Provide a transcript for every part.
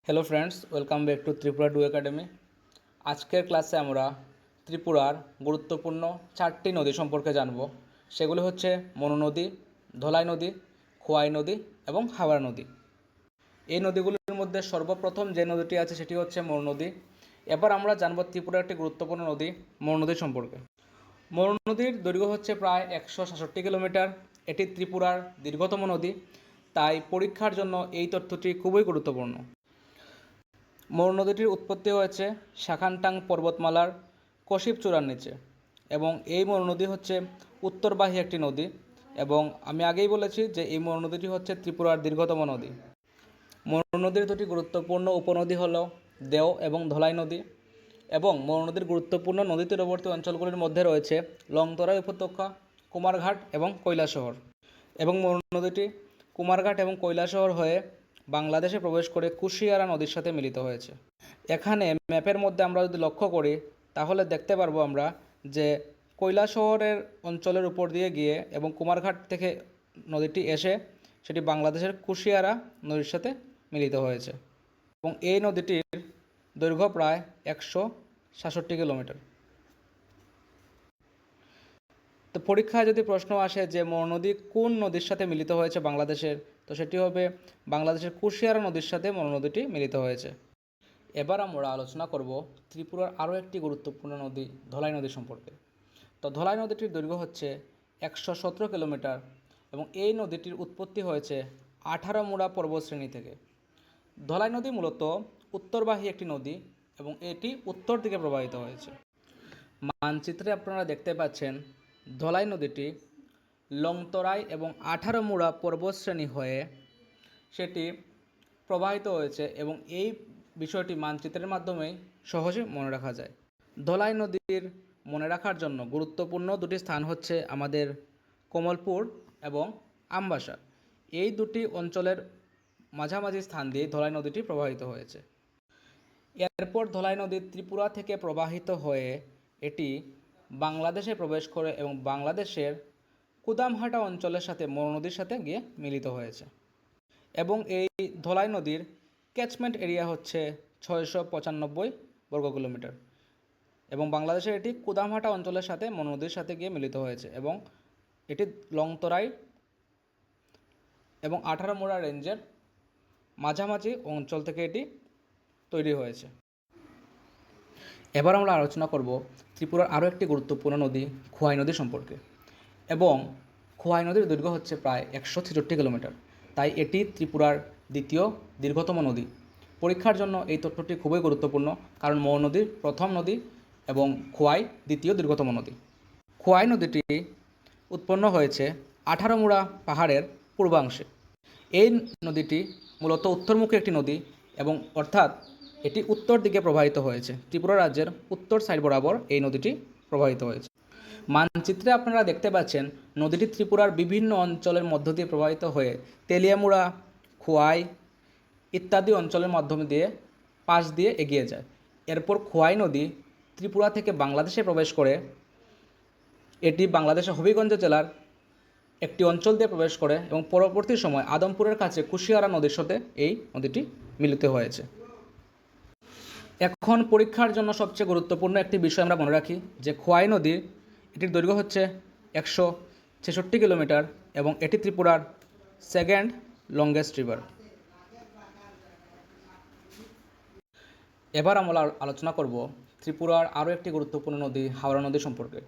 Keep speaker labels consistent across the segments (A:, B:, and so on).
A: Hello friends, welcome back to Tripura do academy. আজকের ক্লাসে আমরা ত্রিপুরার গুরুত্বপূর্ণ 4টি নদী সম্পর্কে জানব। সেগুলি হচ্ছে মনু নদী, ধলাই নদী, খোয়াই নদী এবং হাওড়া নদী। এই নদীগুলির মধ্যে সর্বপ্রথম যে নদীটি আছে সেটি হচ্ছে মনু নদী। এবার আমরা জানব ত্রিপুরার একটি গুরুত্বপূর্ণ নদী মনু নদী সম্পর্কে। মনু নদীর দৈর্ঘ্য হচ্ছে প্রায় 166 কিলোমিটার। এটি ত্রিপুরার দীর্ঘতম নদী, তাই পরীক্ষার জন্য এই তথ্যটি খুবই গুরুত্বপূর্ণ। মনু নদীটির উৎপত্তি হয়েছে শাখানটাং পর্বতমালার কশিপ চূড়ার নিচে, এবং এই মনু নদী হচ্ছে উত্তরবাহী একটি নদী, এবং আমি আগেই বলেছি যে এই মনু নদীটি হচ্ছে ত্রিপুরার দীর্ঘতম নদী। মনু নদীর দুটি গুরুত্বপূর্ণ উপনদী হল দেও এবং ধলাই নদী, এবং মনু নদীর গুরুত্বপূর্ণ নদী তীরবর্তী অঞ্চলগুলির মধ্যে রয়েছে লংতরাই উপত্যকা, কুমারঘাট এবং কৈলাসহর। এবং মনু নদীটি কুমারঘাট এবং কৈলাসহর হয়ে বাংলাদেশে প্রবেশ করে কুশিয়ারা নদীর সাথে মিলিত হয়েছে। এখানে ম্যাপের মধ্যে আমরা যদি লক্ষ্য করি তাহলে দেখতে পারবো আমরা যে কৈলাসহরের অঞ্চলের উপর দিয়ে গিয়ে এবং কুমারঘাট থেকে নদীটি এসে সেটি বাংলাদেশের কুশিয়ারা নদীর সাথে মিলিত হয়েছে, এবং এই নদীটির দৈর্ঘ্য প্রায় 166 কিলোমিটার। তো পরীক্ষায় যদি প্রশ্ন আসে যে মনু নদী কোন নদীর সাথে মিলিত হয়েছে বাংলাদেশের, তো সেটি হবে বাংলাদেশের কুশিয়ারা নদীর সাথে মনু নদীটি মিলিত হয়েছে। এবার আমরা আলোচনা করব ত্রিপুরার আরও একটি গুরুত্বপূর্ণ নদী ধলাই নদী সম্পর্কে। তো ধলাই নদীটির দৈর্ঘ্য হচ্ছে 117 কিলোমিটার, এবং এই নদীটির উৎপত্তি হয়েছে 18 মুড়া পর্বতশ্রেণী থেকে। ধলাই নদী মূলত উত্তরবাহী একটি নদী, এবং এটি উত্তর দিকে প্রবাহিত হয়েছে। মানচিত্রে আপনারা দেখতে পাচ্ছেন ধলাই নদীটি লংতরাই এবং 18 মুড়া পর্বতশ্রেণী হয়ে সেটি প্রবাহিত হয়েছে, এবং এই বিষয়টি মানচিত্রের মাধ্যমেই সহজে মনে রাখা যায়। ধলাই নদীর মনে রাখার জন্য গুরুত্বপূর্ণ দুটি স্থান হচ্ছে আমাদের কমলপুর এবং আমবাসা। এই দুটি অঞ্চলের মাঝামাঝি স্থান দিয়ে ধলাই নদীটি প্রবাহিত হয়েছে। এরপর ধলাই নদী ত্রিপুরা থেকে প্রবাহিত হয়ে এটি বাংলাদেশে প্রবেশ করে এবং বাংলাদেশের কুদামহাটা অঞ্চলের সাথে মনু নদীর সাথে গিয়ে মিলিত হয়েছে, এবং এই ধলাই নদীর ক্যাচমেন্ট এরিয়া হচ্ছে 695 বর্গ কিলোমিটার, এবং বাংলাদেশের এটি কুদামহাটা অঞ্চলের সাথে মনু নদীর সাথে গিয়ে মিলিত হয়েছে, এবং এটি লংতরাই এবং 18 মুড়া রেঞ্জের মাঝামাঝি অঞ্চল থেকে এটি তৈরি হয়েছে। এবার আমরা আলোচনা করব ত্রিপুরার আরও একটি গুরুত্বপূর্ণ নদী খোয়াই নদী সম্পর্কে, এবং খোয়াই নদীর দৈর্ঘ্য হচ্ছে প্রায় 166 কিলোমিটার, তাই এটি ত্রিপুরার দ্বিতীয় দীর্ঘতম নদী। পরীক্ষার জন্য এই তথ্যটি খুবই গুরুত্বপূর্ণ, কারণ মৌ নদীর প্রথম নদী এবং খোয়াই দ্বিতীয় দীর্ঘতম নদী। খোয়াই নদীটি উৎপন্ন হয়েছে 18 মুড়া পাহাড়ের পূর্বাংশে। এই নদীটি মূলত উত্তরমুখী একটি নদী, এবং অর্থাৎ এটি উত্তর দিকে প্রবাহিত হয়েছে। ত্রিপুরা রাজ্যের উত্তর সাইড বরাবর এই নদীটি প্রবাহিত হয়েছে। মানচিত্রে আপনারা দেখতে পাচ্ছেন নদীটি ত্রিপুরার বিভিন্ন অঞ্চলের মধ্য দিয়ে প্রবাহিত হয়ে তেলিয়ামুড়া, খোয়াই ইত্যাদি অঞ্চলের মাধ্যমে দিয়ে পাশ দিয়ে এগিয়ে যায়। এরপর খোয়াই নদী ত্রিপুরা থেকে বাংলাদেশে প্রবেশ করে এটি বাংলাদেশের হবিগঞ্জ জেলার একটি অঞ্চল দিয়ে প্রবেশ করে, এবং পরবর্তী সময় আদমপুরের কাছে কুশিয়ারা নদীর সাথে এই নদীটি মিলিত হয়েছে। এখন পরীক্ষার জন্য সবচেয়ে গুরুত্বপূর্ণ একটি বিষয় আমরা মনে রাখি যে খোয়াই নদীর এটির দৈর্ঘ্য হচ্ছে 166 কিলোমিটার, এবং এটি ত্রিপুরার সেকেন্ড লংগেস্ট রিভার। এবার আমরা আলোচনা করব ত্রিপুরার আরও একটি গুরুত্বপূর্ণ নদী হাওড়া নদী সম্পর্কে।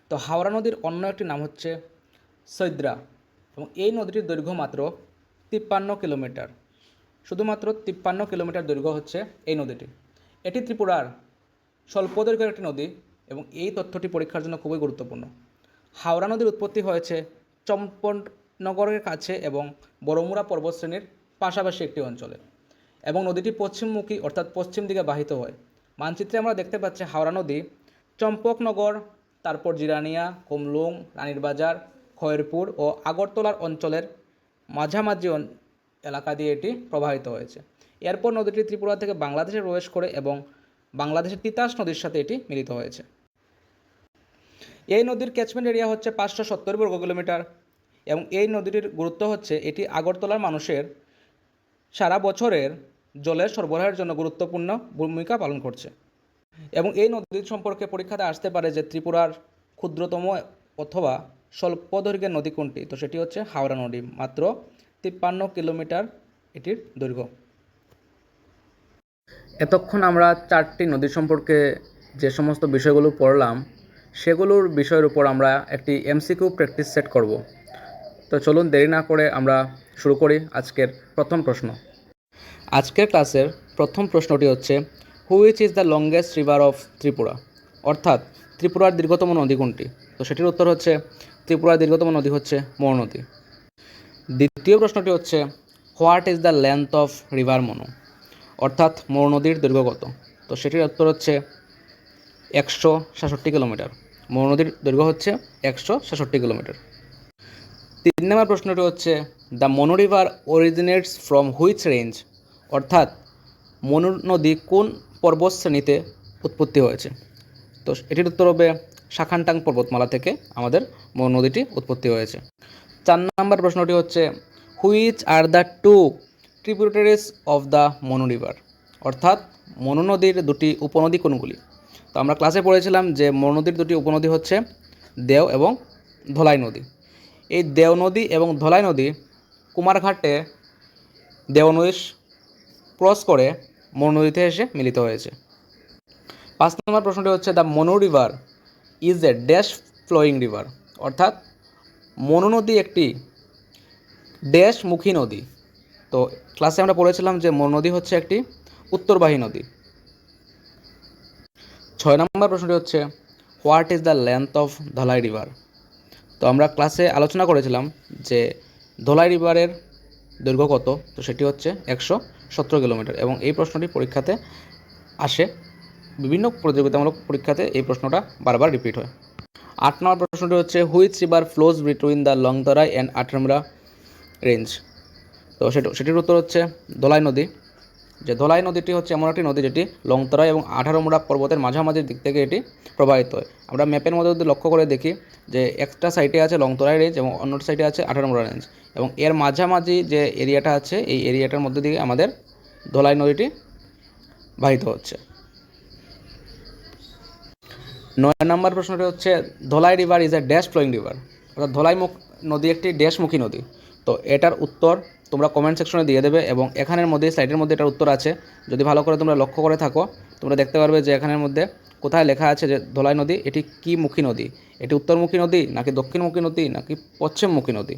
A: তো হাওড়া নদীর অন্য একটি নাম হচ্ছে সৈদ্রা, এবং এই নদীটির দৈর্ঘ্য মাত্র 53 কিলোমিটার। শুধুমাত্র 53 কিলোমিটার দৈর্ঘ্য হচ্ছে এই নদীটি। এটি ত্রিপুরার স্বল্প দৈর্ঘ্যের একটি নদী, এবং এই তথ্যটি পরীক্ষার জন্য খুবই গুরুত্বপূর্ণ। হাওড়া নদীর উৎপত্তি হয়েছে চম্পনগরের কাছে এবং বড়মুড়া পর্বতশ্রেণীর পাশাপাশি একটি অঞ্চলে, এবং নদীটি পশ্চিমমুখী অর্থাৎ পশ্চিম দিকে বাহিত হয়। মানচিত্রে আমরা দেখতে পাচ্ছি হাওড়া নদী চম্পকনগর, তারপর জিরানিয়া, কুমলুং, রানীর বাজার, খয়েরপুর ও আগরতলার অঞ্চলের মাঝামাঝি এলাকা দিয়ে এটি প্রবাহিত হয়েছে। এরপর নদীটি ত্রিপুরা থেকে বাংলাদেশে প্রবেশ করে এবং বাংলাদেশের তিতাস নদীর সাথে এটি মিলিত হয়েছে। এই নদীর ক্যাচমেন্ট এরিয়া হচ্ছে 570 বর্গ কিলোমিটার, এবং এই নদীটির গুরুত্ব হচ্ছে এটি আগরতলার মানুষের সারা বছরের জলের সরবরাহের জন্য গুরুত্বপূর্ণ ভূমিকা পালন করছে। এবং এই নদীর সম্পর্কে পরীক্ষাতে আসতে পারে যে ত্রিপুরার ক্ষুদ্রতম অথবা স্বল্প দৈর্ঘ্যের নদী কোনটি, তো সেটি হচ্ছে হাওড়া নদী, মাত্র 53 কিলোমিটার এটির দৈর্ঘ্য। এতক্ষণ আমরা 4টি নদী সম্পর্কে যে সমস্ত বিষয়গুলো পড়লাম সেগুলোর বিষয়ের উপর আমরা একটি এমসিকিউ প্র্যাকটিস সেট করব। তো চলুন দেরি না করে আমরা শুরু করি আজকের প্রথম প্রশ্ন। আজকের ক্লাসের প্রথম প্রশ্নটি হচ্ছে, which is the longest river of Tripura, অর্থাৎ ত্রিপুরার দীর্ঘতম নদী কোনটি? তো সেটির উত্তর হচ্ছে ত্রিপুরার দীর্ঘতম নদী হচ্ছে মনু নদী। দ্বিতীয় প্রশ্নটি হচ্ছে, what is the length of river Manu, অর্থাৎ মনু নদীর দৈর্ঘ্য কত? তো সেটির উত্তর হচ্ছে 166 কিলোমিটার। মনু নদীর দৈর্ঘ্য হচ্ছে 166 কিলোমিটার। 3 নম্বর প্রশ্নটি হচ্ছে, the Manu river originates from which range, অর্থাৎ মনু নদী কোন পর্বতশ্রেণীতে উৎপত্তি হয়েছে? তো এটির উত্তর হবে শাখানটাং পর্বতমালা থেকে আমাদের মনু নদীটি উৎপত্তি হয়েছে। 4 নম্বর প্রশ্নটি হচ্ছে, which are the two tributaries of the Manu river, অর্থাৎ মনু নদীর দুটি উপনদী কোনগুলি? তো আমরা ক্লাসে পড়েছিলাম যে মনু নদীর দুটি উপনদী হচ্ছে দেও এবং ধলাই নদী। এই দেও নদী এবং ধলাই নদী কুমারঘাটে দেও নদী ক্রস করে মনু নদীতে এসে মিলিত হয়েছে। 5 নম্বর প্রশ্নটি হচ্ছে, the Manu river is a dash flowing river, অর্থাৎ মনু নদী একটি ড্যাশমুখী নদী। তো ক্লাসে আমরা পড়েছিলাম যে মনু নদী হচ্ছে একটি উত্তরবাহী নদী। 6 নম্বর প্রশ্নটি হচ্ছে, what is the length of Dhalai river? তো আমরা ক্লাসে আলোচনা করেছিলাম যে ধলাই রিভারের দৈর্ঘ্য কত, তো সেটি হচ্ছে 117 কিলোমিটার এবং এই প্রশ্নটি পরীক্ষাতে আসে, বিভিন্ন প্রতিযোগিতামূলক পরীক্ষাতে এই প্রশ্নটা বারবার রিপিট হয়। 8 নম্বর প্রশ্নটি হচ্ছে, which river flows between the Longtharai and Atharamura range? তো সেটির উত্তর হচ্ছে ধলাই নদী। যে ধলাই নদীটি হচ্ছে এমন একটি নদী যেটি লংতরাই এবং আঠারমরা পর্বতের মাঝামাঝি দিক থেকে এটি প্রবাহিত হয়। আমরা ম্যাপের মধ্যে যদি লক্ষ্য করে দেখি যে একটা সাইডে আছে লংতরাই রেঞ্জ এবং অন্য সাইডে আছে আঠারমরা রেঞ্জ এবং এর মাঝামাঝি যে এরিয়াটা আছে এই এরিয়াটার মধ্যে দিয়ে আমাদের ধলাই নদীটি বাহিত হচ্ছে। 9 নম্বর প্রশ্নটি হচ্ছে, Dhalai river is a dash flowing river, অর্থাৎ ধলাই নদী একটি ড্যাশমুখী নদী। তো এটার উত্তর তোমরা কমেন্ট সেকশনে দিয়ে দেবে এবং এখানের মধ্যে সাইডের মধ্যে এটার উত্তর আছে। যদি ভালো করে তোমরা লক্ষ্য করে থাকো তোমরা দেখতে পারবে যে এখানের মধ্যে কোথায় লেখা আছে যে ধলাই নদী এটি কী মুখী নদী, এটি উত্তরমুখী নদী নাকি দক্ষিণমুখী নদী নাকি পশ্চিমমুখী নদী।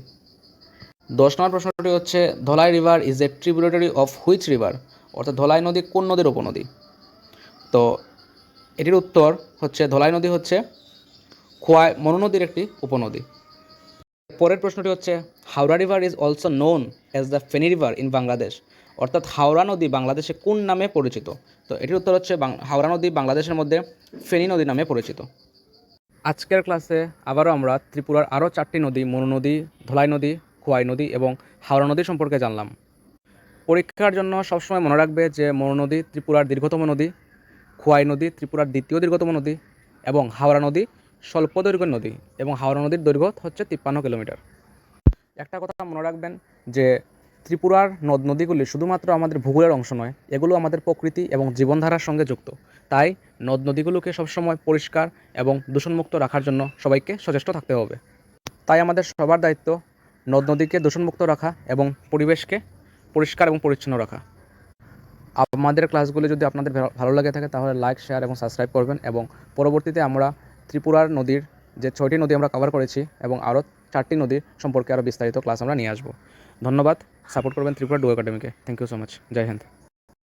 A: 10 নম্বর প্রশ্নটি হচ্ছে, Dhalai river is a tributary of which river, অর্থাৎ ধলাই নদী কোন নদীর উপনদী? তো এটির উত্তর হচ্ছে ধলাই নদী হচ্ছে মনু নদীর একটি উপনদী। পরের প্রশ্নটি হচ্ছে, Howrah river is also known as the Feni river in Bangladesh, অর্থাৎ হাওড়া নদী বাংলাদেশে কোন নামে পরিচিত? তো এটির উত্তর হচ্ছে হাওড়া নদী বাংলাদেশের মধ্যে ফেনী নদী নামে পরিচিত। আজকের ক্লাসে আবারও আমরা ত্রিপুরার আরও 4টি নদী মনু নদী, ধলাই নদী, খোয়াই নদী এবং হাওড়া নদী সম্পর্কে জানলাম। পরীক্ষার জন্য সবসময় মনে রাখবে যে মনু নদী ত্রিপুরার দীর্ঘতম নদী, খোয়াই নদী ত্রিপুরার দ্বিতীয় দীর্ঘতম নদী এবং হাওড়া নদী স্বল্প দৈর্ঘ্যের নদী এবং হাওড়া নদীর দৈর্ঘ্য হচ্ছে 53 কিলোমিটার। একটা কথা মনে রাখবেন যে ত্রিপুরার নদ নদীগুলি শুধুমাত্র আমাদের ভূগোলের অংশ নয়, এগুলো আমাদের প্রকৃতি এবং জীবনধারার সঙ্গে যুক্ত। তাই নদ নদীগুলোকে সবসময় পরিষ্কার এবং দূষণমুক্ত রাখার জন্য সবাইকে সচেষ্ট থাকতে হবে। তাই আমাদের সবার দায়িত্ব নদ নদীকে দূষণমুক্ত রাখা এবং পরিবেশকে পরিষ্কার এবং পরিচ্ছন্ন রাখা। আমাদের ক্লাসগুলি যদি আপনাদের ভালো লাগে থাকে তাহলে লাইক, শেয়ার এবং সাবস্ক্রাইব করবেন এবং পরবর্তীতে আমরা ত্রিপুরার নদীর যে 6টি নদী আমরা কভার করেছি এবং আরও 4টি নদী সম্পর্কে আরও বিস্তারিত ক্লাস আমরা নিয়ে আসবো। ধন্যবাদ, সাপোর্ট করবেন ত্রিপুরা ডু একাডেমিকে। Thank you so much. জয় হিন্দ।